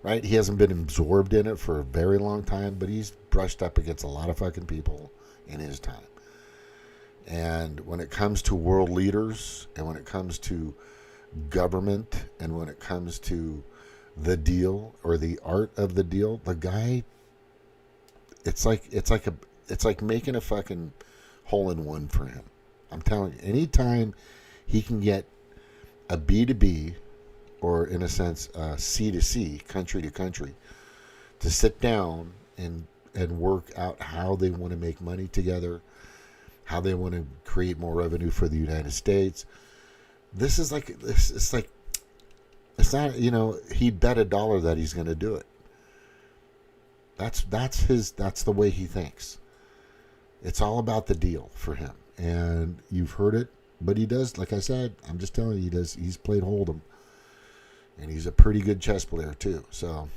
right? He hasn't been absorbed in it for a very long time, but he's brushed up against a lot of fucking people in his time. And when it comes to world leaders, and when it comes to government, and when it comes to the deal or the art of the deal, the guy, it's like making a fucking hole in one for him. I'm telling you, anytime he can get a B2B, or in a sense C2C, country to country, to sit down and work out how they want to make money together, how they want to create more revenue for the United States. It's not, he'd bet $1 that he's going to do it. That's the way he thinks. It's all about the deal for him. And you've heard it, but he does, like I said, I'm just telling you, he's played Hold'em. And he's a pretty good chess player too. So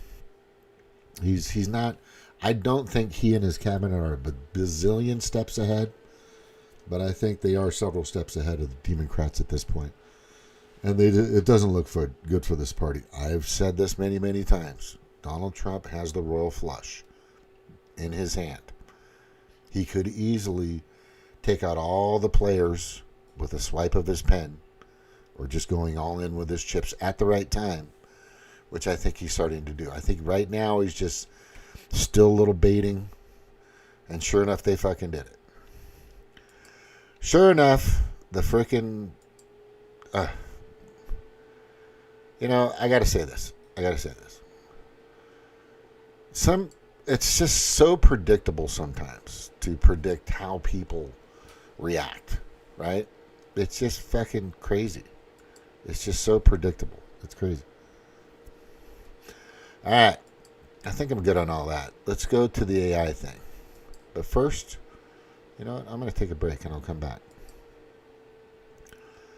he's not, I don't think he and his cabinet are a bazillion steps ahead, but I think they are several steps ahead of the Demoncrats at this point. And it doesn't look good for this party. I've said this many, many times. Donald Trump has the royal flush in his hand. He could easily take out all the players with a swipe of his pen, or just going all in with his chips at the right time, which I think he's starting to do. I think right now he's just still a little baiting, and sure enough, they fucking did it. Sure enough, the freaking, I gotta say this. It's just so predictable sometimes to predict how people react, right? It's just fucking crazy. It's just so predictable. It's crazy. All right. I think I'm good on all that. Let's go to the AI thing. But first, you know what? I'm going to take a break and I'll come back.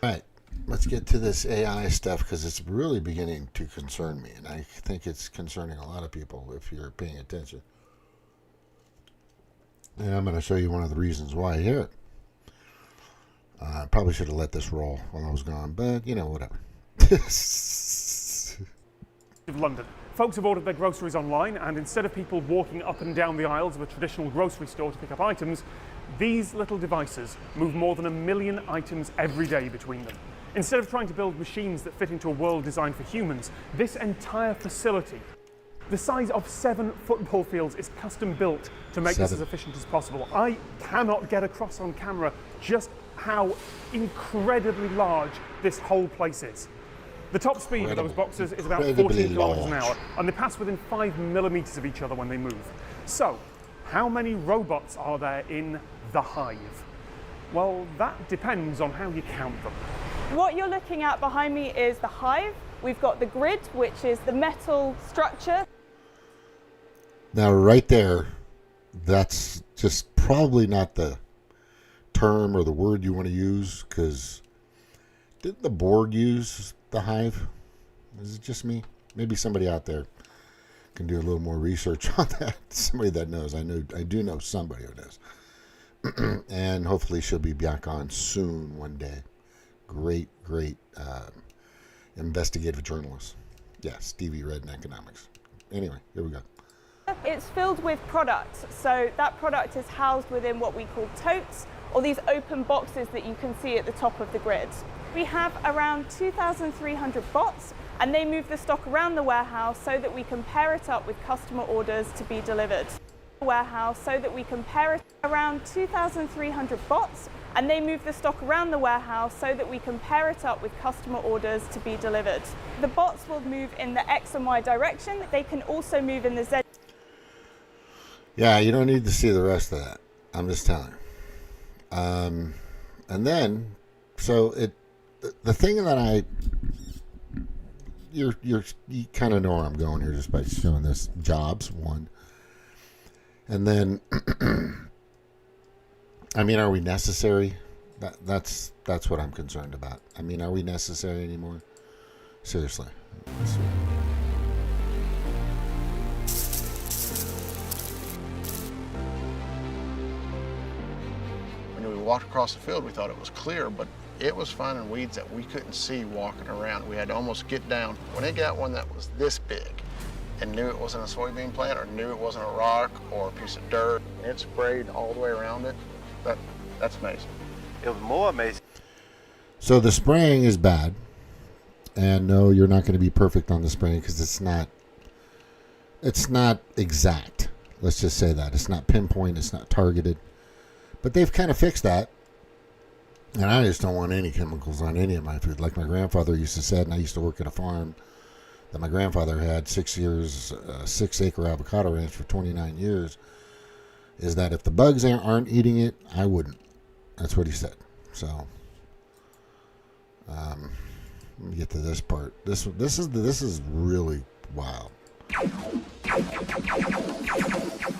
All right. Let's get to this AI stuff because it's really beginning to concern me. And I think it's concerning a lot of people if you're paying attention. And I'm going to show you one of the reasons why here. I probably should have let this roll while I was gone, but you know, whatever. Of London. Folks have ordered their groceries online, and instead of people walking up and down the aisles of a traditional grocery store to pick up items, these little devices move more than 1 million items every day between them. Instead of trying to build machines that fit into a world designed for humans, this entire facility, the size of 7 football fields, is custom built to make this as efficient as possible. I cannot get across on camera just how incredibly large this whole place is. The top speed of those boxes is about 14 kilometers an hour, and they pass within 5 millimeters of each other when they move. So, how many robots are there in the hive? Well, that depends on how you count them. What you're looking at behind me is the hive. We've got the grid, which is the metal structure. Now, right there, that's just probably not the term or the word you want to use, because didn't the Borg use the hive? Is it just me? Maybe somebody out there can do a little more research on that. Somebody that knows. I do know somebody who knows. And hopefully she'll be back on soon one day. Great investigative journalist. Yeah, Stevie read in economics. Anyway, here we go. It's filled with products. So that product is housed within what we call totes, or these open boxes that you can see at the top of the grid. We have around 2,300 bots, and they move the stock around the warehouse so that we can pair it up with customer orders to be delivered. Around 2,300 bots, and they move the stock around the warehouse so that we can pair it up with customer orders to be delivered. The bots will move in the X and Y direction. They can also move in the Z. Yeah, you don't need to see the rest of that. I'm just telling you. And then, so the thing that you kind of know where I'm going here just by showing this jobs one. And then, I mean, are we necessary? That's what I'm concerned about. I mean, are we necessary anymore? Seriously. When we walked across the field, we thought it was clear, but it was finding weeds that we couldn't see walking around. We had to almost get down. When it got one that was this big and knew it wasn't a soybean plant or knew it wasn't a rock or a piece of dirt, and it sprayed all the way around it, that's amazing. It was more amazing. So the spraying is bad. And no, you're not going to be perfect on the spraying because it's not exact. Let's just say that. It's not pinpoint, it's not targeted. But they've kind of fixed that. And I just don't want any chemicals on any of my food. Like my grandfather used to say, and I used to work at a farm that my grandfather had 6 years, 6-acre avocado ranch for 29 years, is that if the bugs aren't eating it, I wouldn't. That's what he said. So, let me get to this part. This is really wild.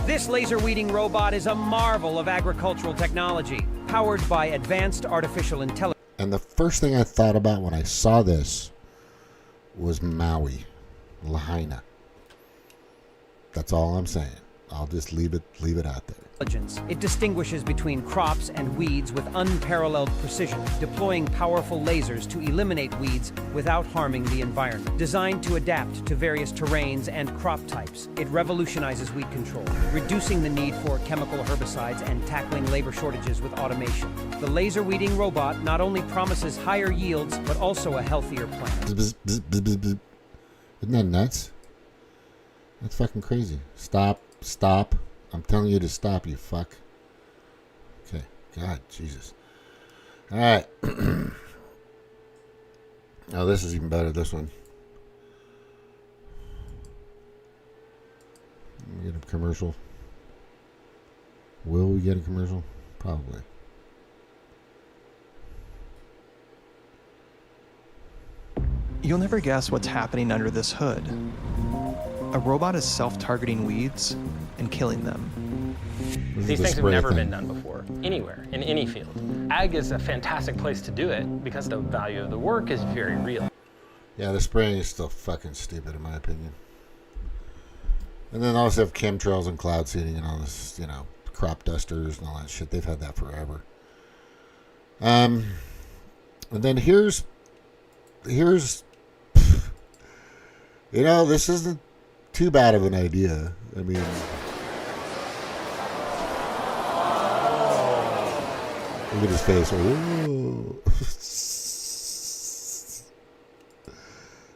This laser weeding robot is a marvel of agricultural technology, powered by advanced artificial intelligence. And the first thing I thought about when I saw this was Maui, Lahaina. That's all I'm saying. I'll just leave it out there. It distinguishes between crops and weeds with unparalleled precision, deploying powerful lasers to eliminate weeds without harming the environment. Designed to adapt to various terrains and crop types, it revolutionizes weed control, reducing the need for chemical herbicides and tackling labor shortages with automation. The laser weeding robot not only promises higher yields, but also a healthier planet. Isn't that nuts? That's fucking crazy. Stop. I'm telling you to stop, you fuck. Okay. God, Jesus. All right. Oh, this is even better, this one. We get a commercial. Will we get a commercial? Probably. You'll never guess what's happening under this hood. A robot is self-targeting weeds and killing them. These things have never been done before, anywhere, in any field. Ag is a fantastic place to do it because the value of the work is very real. Yeah, the spraying is still fucking stupid in my opinion. And then also have chemtrails and cloud seeding and all this, you know, crop dusters and all that shit. They've had that forever. And then here's you know, this isn't too bad of an idea. I mean, look at his face. Ooh.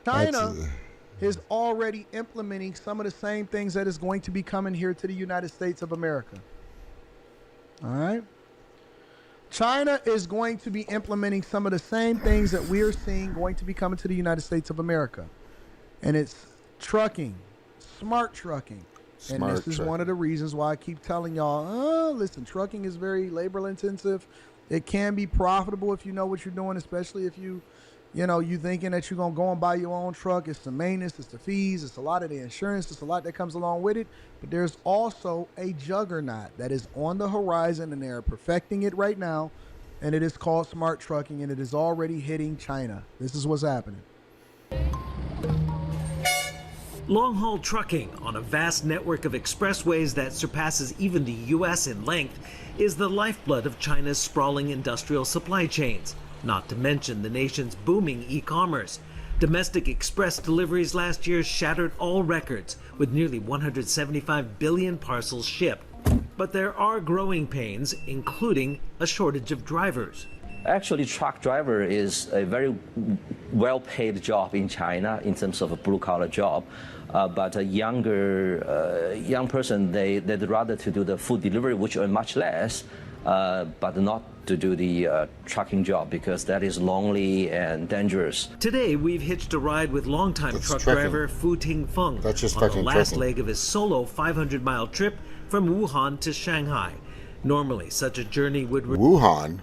China is already implementing some of the same things that is going to be coming here to the United States of America. All right? China is going to be implementing some of the same things that we're seeing going to be coming to the United States of America. And it's trucking, smart trucking. And this is one of the reasons why I keep telling y'all, listen, trucking is very labor intensive. It can be profitable if you know what you're doing, especially if you thinking that you're going to go and buy your own truck. It's the maintenance, it's the fees, it's a lot of the insurance, it's a lot that comes along with it. But there's also a juggernaut that is on the horizon, and they're perfecting it right now. And it is called smart trucking, and it is already hitting China. This is what's happening. Long-haul trucking on a vast network of expressways that surpasses even the U.S. in length is the lifeblood of China's sprawling industrial supply chains, not to mention the nation's booming e-commerce. Domestic express deliveries last year shattered all records, with nearly 175 billion parcels shipped. But there are growing pains, including a shortage of drivers. Actually, truck driver is a very well-paid job in China in terms of a blue-collar job. But a young person, they'd rather to do the food delivery, which earn much less, but not to do the trucking job because that is lonely and dangerous. Today, we've hitched a ride with longtime truck driver Fu Tingfeng on the last leg of his solo 500-mile trip from Wuhan to Shanghai. Normally, such a journey would... Wuhan?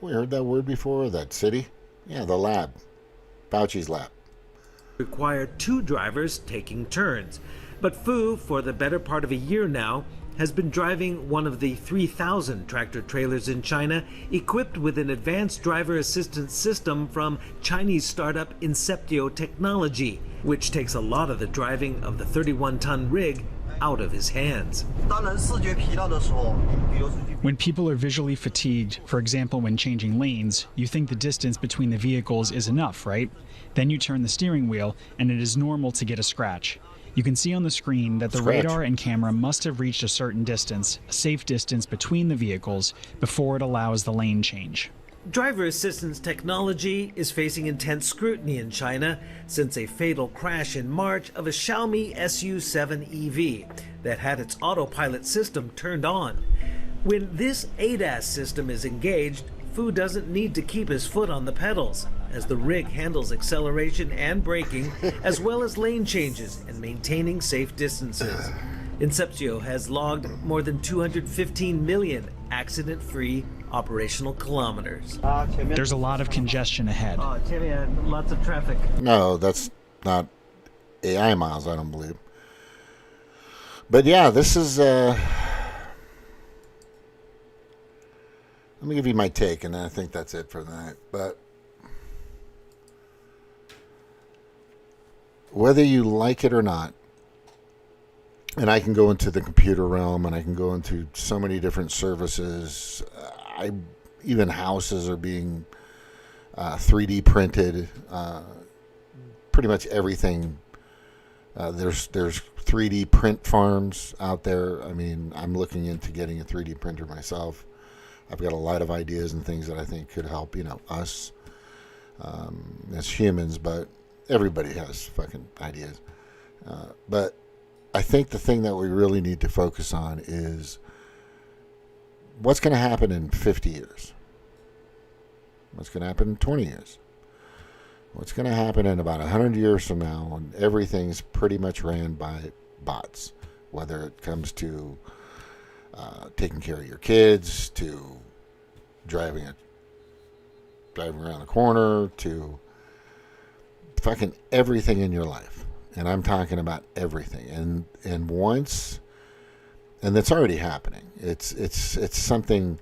We heard that word before, that city? Yeah, the lab. Fauci's lab. Require two drivers taking turns. But Fu, for the better part of a year now, has been driving one of the 3,000 tractor-trailers in China equipped with an advanced driver assistance system from Chinese startup Inceptio Technology, which takes a lot of the driving of the 31-ton rig out of his hands. When people are visually fatigued, for example when changing lanes, you think the distance between the vehicles is enough, right? Then you turn the steering wheel and it is normal to get a scratch. You can see on the screen that the radar and camera must have reached a certain distance, a safe distance between the vehicles, before it allows the lane change. Driver assistance technology is facing intense scrutiny in China since a fatal crash in March of a Xiaomi SU7 EV that had its autopilot system turned on. When this ADAS system is engaged, Fu doesn't need to keep his foot on the pedals, as the rig handles acceleration and braking, as well as lane changes and maintaining safe distances. Inceptio has logged more than 215 million accident-free operational kilometers. There's a lot of congestion ahead. Lots of traffic. No, that's not AI miles, I don't believe. But yeah, this is... Let me give you my take, and I think that's it for the night. But whether you like it or not, and I can go into the computer realm, and I can go into so many different services. Even houses are being 3D printed. Pretty much everything. There's 3D print farms out there. I mean, I'm looking into getting a 3D printer myself. I've got a lot of ideas and things that I think could help, us as humans, but everybody has fucking ideas. But I think the thing that we really need to focus on is what's going to happen in 50 years? What's going to happen in 20 years? What's going to happen in about 100 years from now when everything's pretty much ran by bots, whether it comes to taking care of your kids, to driving around the corner, to fucking everything in your life. And I'm talking about everything. And once, and that's already happening. It's something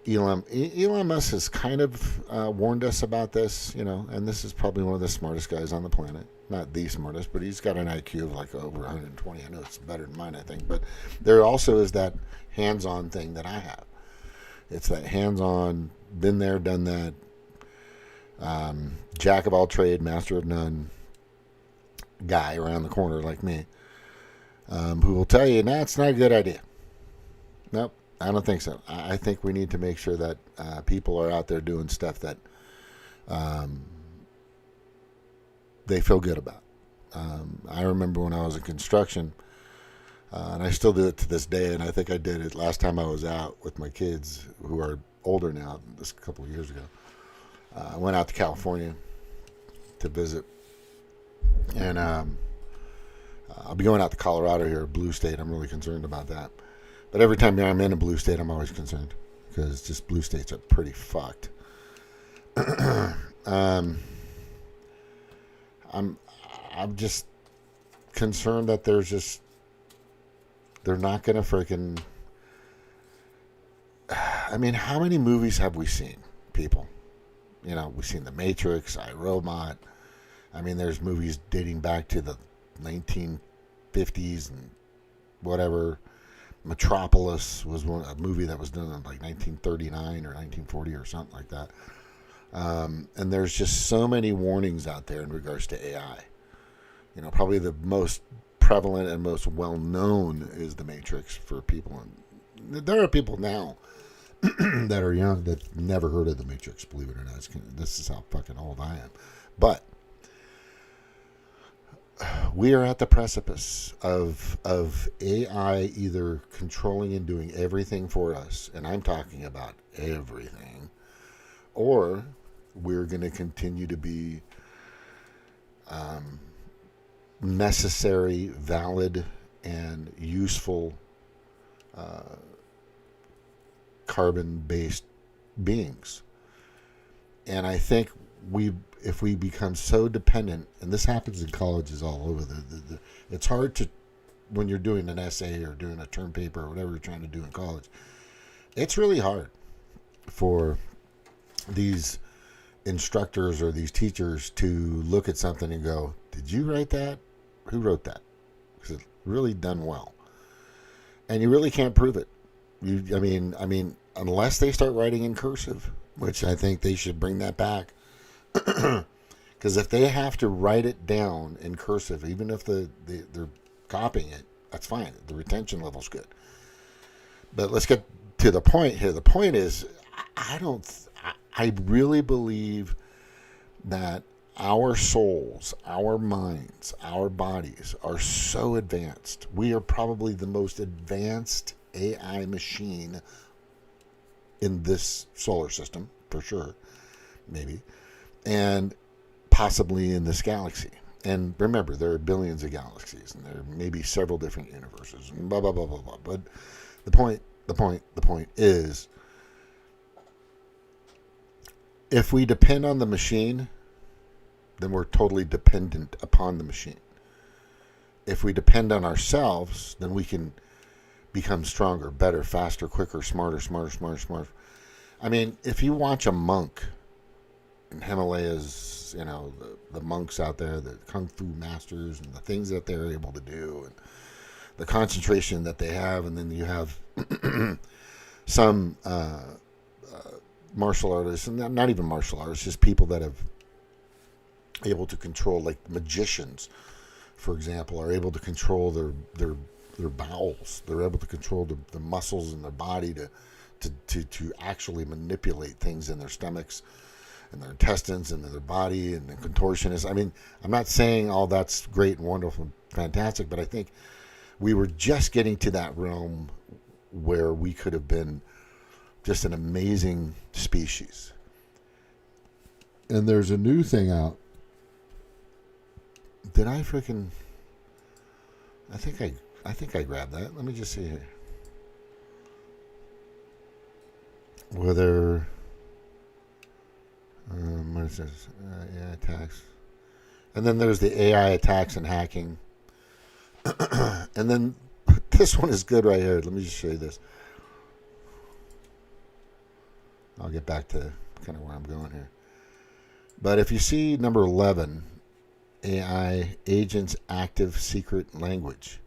Elon Musk has kind of warned us about this, and this is probably one of the smartest guys on the planet. Not the smartest, but he's got an IQ of like over 120. I know it's better than mine, I think. But there also is that hands-on thing that I have. It's that hands-on, been there, done that, jack of all trade, master of none guy around the corner like me, who will tell you, it's not a good idea. Nope. I don't think so. I think we need to make sure that people are out there doing stuff that they feel good about. I remember when I was in construction, and I still do it to this day, and I think I did it last time I was out with my kids, who are older now, this a couple of years ago. I went out to California to visit, and I'll be going out to Colorado here, blue state. I'm really concerned about that. But every time I'm in a blue state, I'm always concerned, because just blue states are pretty fucked. I'm just concerned that they're not going to freaking... I mean, how many movies have we seen, people? We've seen The Matrix, iRobot. I mean, there's movies dating back to the 1950s and whatever. Metropolis was a movie that was done in like 1939 or 1940 or something like that. And there's just so many warnings out there in regards to AI. Probably the most prevalent and most well-known is The Matrix for people. And there are people now that are young that never heard of The Matrix, believe it or not. This is how fucking old I am. But we are at the precipice of AI either controlling and doing everything for us, and I'm talking about everything, or we're going to continue to be necessary, valid, and useful carbon-based beings. And I think if we become so dependent, and this happens in colleges all over, it's hard to, when you're doing an essay or doing a term paper or whatever you're trying to do in college, it's really hard for these instructors or these teachers to look at something and go, did you write that? Who wrote that? Because it's really done well. And you really can't prove it. I mean, unless they start writing in cursive, which I think they should bring that back. Because if they have to write it down in cursive, even if they're copying it, that's fine. The retention level's good. But let's get to the point here. The point is, I really believe that our souls, our minds, our bodies are so advanced. We are probably the most advanced AI machine in this solar system, for sure, maybe, and possibly in this galaxy. And remember, there are billions of galaxies, and there may be several different universes, and blah, blah, blah, blah, blah. But the point is, if we depend on the machine, then we're totally dependent upon the machine. If we depend on ourselves, then we can become stronger, better, faster, quicker, smarter. I mean, if you watch a monk in Himalayas, the monks out there, the kung fu masters, and the things that they're able to do, and the concentration that they have, and then you have some martial artists, and not even martial artists, just people that have able to control, like magicians, for example, are able to control their bowels. They're able to control the muscles in their body to actually manipulate things in their stomachs and their intestines and their body, and the contortionists. I mean, I'm not saying all that's great and wonderful and fantastic, but I think we were just getting to that realm where we could have been just an amazing species. And there's a new thing out Did I freaking? I think I grabbed that. Let me just see here. Whether what is this? AI attacks, and then there's the AI attacks and hacking, and then this one is good right here. Let me just show you this. I'll get back to kind of where I'm going here. But if you see number 11, AI agents active secret language.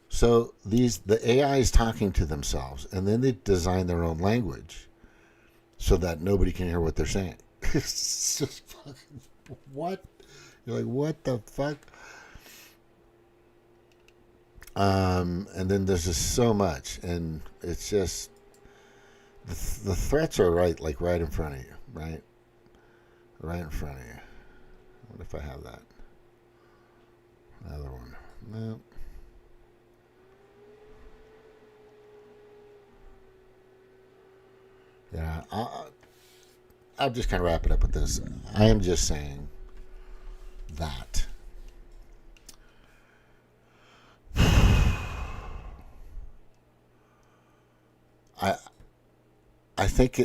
So the AI is talking to themselves, and then they design their own language so that nobody can hear what they're saying. It's just fucking what? You're like, what the fuck? And then there's just so much, and it's just the threats are right in front of you, right in front of you. What if I have that? Another one. No. Yeah, I'll just kind of wrap it up with this. I am just saying that I think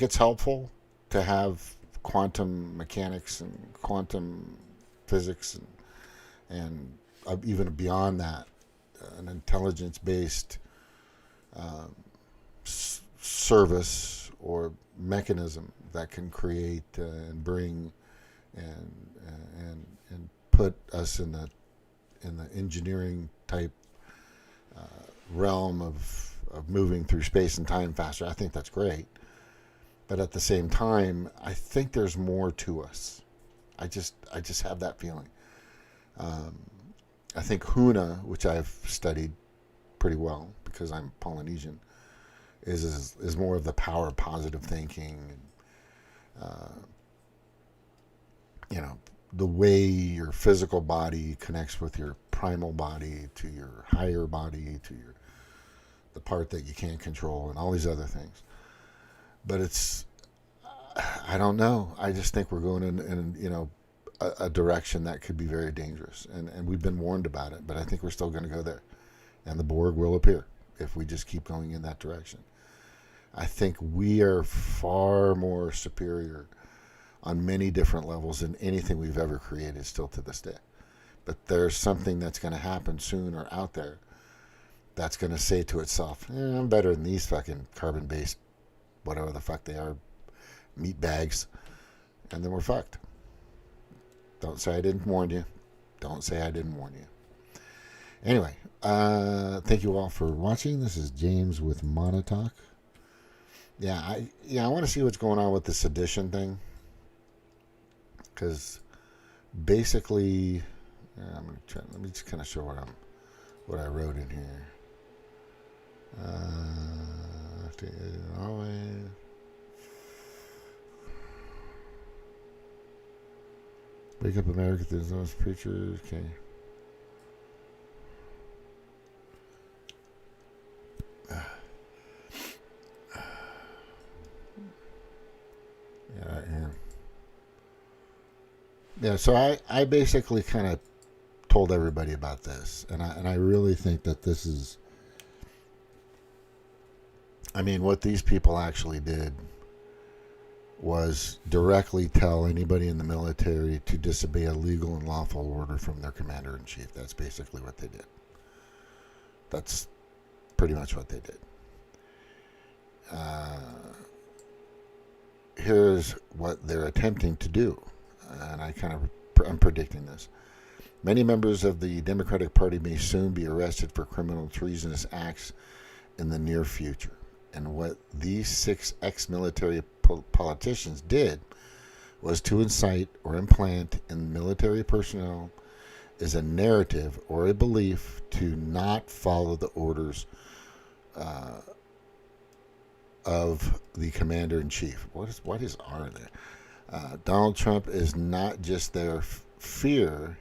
it's helpful to have quantum mechanics and quantum physics and even beyond that, an intelligence-based service or mechanism that can create and bring and put us in the engineering type realm of moving through space and time faster. I think that's great. But at the same time, I think there's more to us. I just have that feeling. I think Huna, which I've studied pretty well because I'm Polynesian, is more of the power of positive thinking, and the way your physical body connects with your primal body to your higher body to the part that you can't control, and all these other things. But I don't know. I just think we're going in a direction that could be very dangerous, and we've been warned about it. But I think we're still going to go there, and the Borg will appear if we just keep going in that direction. I think we are far more superior on many different levels than anything we've ever created still to this day. But there's something that's going to happen soon or out there that's going to say to itself, I'm better than these fucking carbon-based, whatever the fuck they are, meat bags. And then we're fucked. Don't say I didn't warn you. Don't say I didn't warn you. Anyway, thank you all for watching. This is James with Monotalk. I want to see what's going on with the sedition thing. Because basically, I'm going to try. Let me just kind of show what I wrote in here. Wake up, America! There's those preachers. Okay. Yeah, I am. Yeah, so I basically kind of told everybody about this, and I really think that this is, I mean, what these people actually did was directly tell anybody in the military to disobey a legal and lawful order from their commander-in-chief. That's basically what they did. That's pretty much what they did. Here's what they're attempting to do, and I'm predicting this. Many members of the Democratic Party may soon be arrested for criminal treasonous acts in the near future. And what these 6 ex-military politicians did was to incite or implant in military personnel is a narrative or a belief to not follow the orders of the commander-in-chief. What is R there? Donald Trump is not just their fear.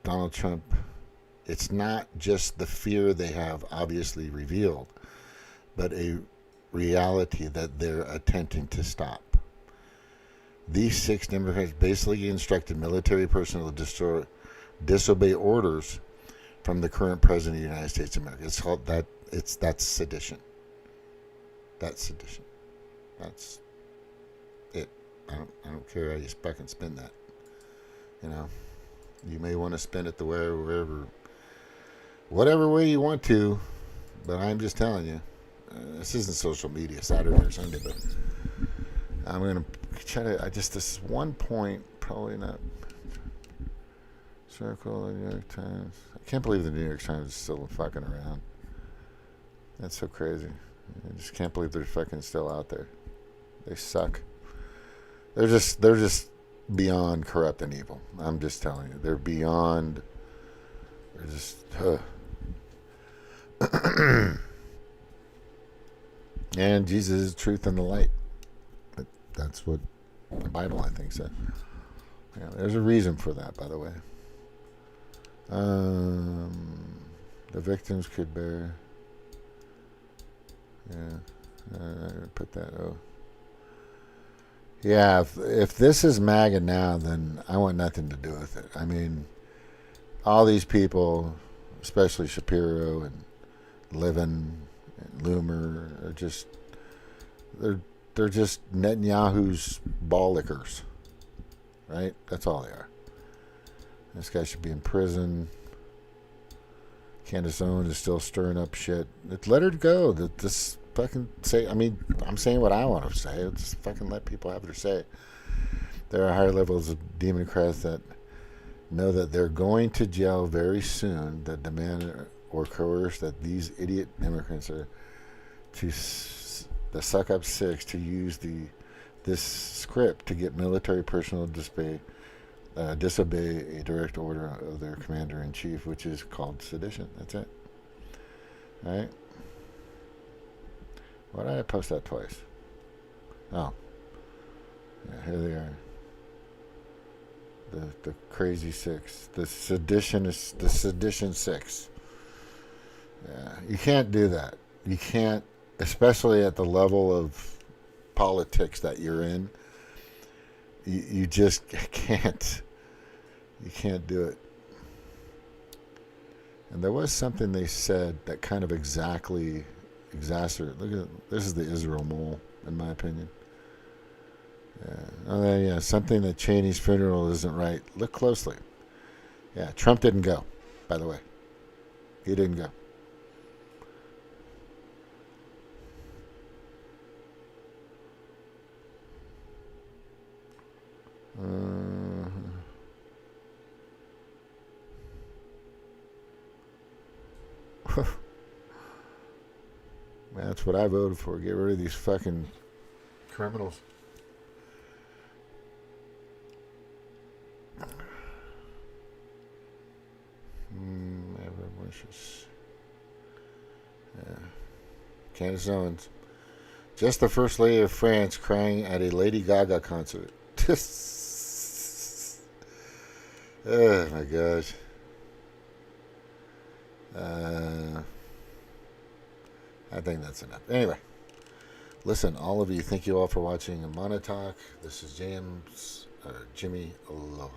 Donald Trump, it's not just the fear they have obviously revealed, but a reality that they're attempting to stop. These 6 Democrats basically instructed military personnel to disobey orders from the current president of the United States of America. It's called that. That's sedition. That's sedition. That's it. I don't care how you fucking spin that. You know, you may want to spin it the way, whatever way you want to, but I'm just telling you, this isn't social media Saturday or Sunday, but I'm gonna try to. This one point, probably not. Circle, the New York Times. I can't believe the New York Times is still fucking around. That's so crazy. I just can't believe they're fucking still out there. They suck. They're just beyond corrupt and evil. I'm just telling you. They're beyond. They're just. And Jesus is the truth and the light. That's what the Bible, I think, said. Yeah, there's a reason for that, by the way. The victims could bear. Yeah, put that. Oh, yeah. If this is MAGA now, then I want nothing to do with it. I mean, all these people, especially Shapiro and Levin and Loomer, are just they're just Netanyahu's ball lickers, right? That's all they are. This guy should be in prison. Candace Owens is still stirring up shit. Let her go. This fucking say. I mean, I'm saying what I want to say. Just fucking let people have their say. There are higher levels of Demoncrats that know that they're going to jail very soon, that demand or coerce that these idiot immigrants are to the suck up 6 to use this script to get military personnel to disobey a direct order of their commander-in-chief, which is called sedition. That's it. All right? Why did I post that twice? Oh. Yeah, here they are. The crazy 6. The sedition 6. Yeah, you can't do that. You can't, especially at the level of politics that you're in. You just can't. You can't do it. And there was something they said that kind of exacerbated. Look at this is the Israel mole, in my opinion. Yeah. Oh, yeah. Something that Cheney's funeral isn't right. Look closely. Yeah. Trump didn't go, by the way. He didn't go. That's what I voted for. Get rid of these fucking criminals. Yeah. Candace Owens. Just the First Lady of France crying at a Lady Gaga concert. Oh my gosh. I think that's enough. Anyway, listen, all of you, thank you all for watching Amana Talk. This is Jimmy. Aloha.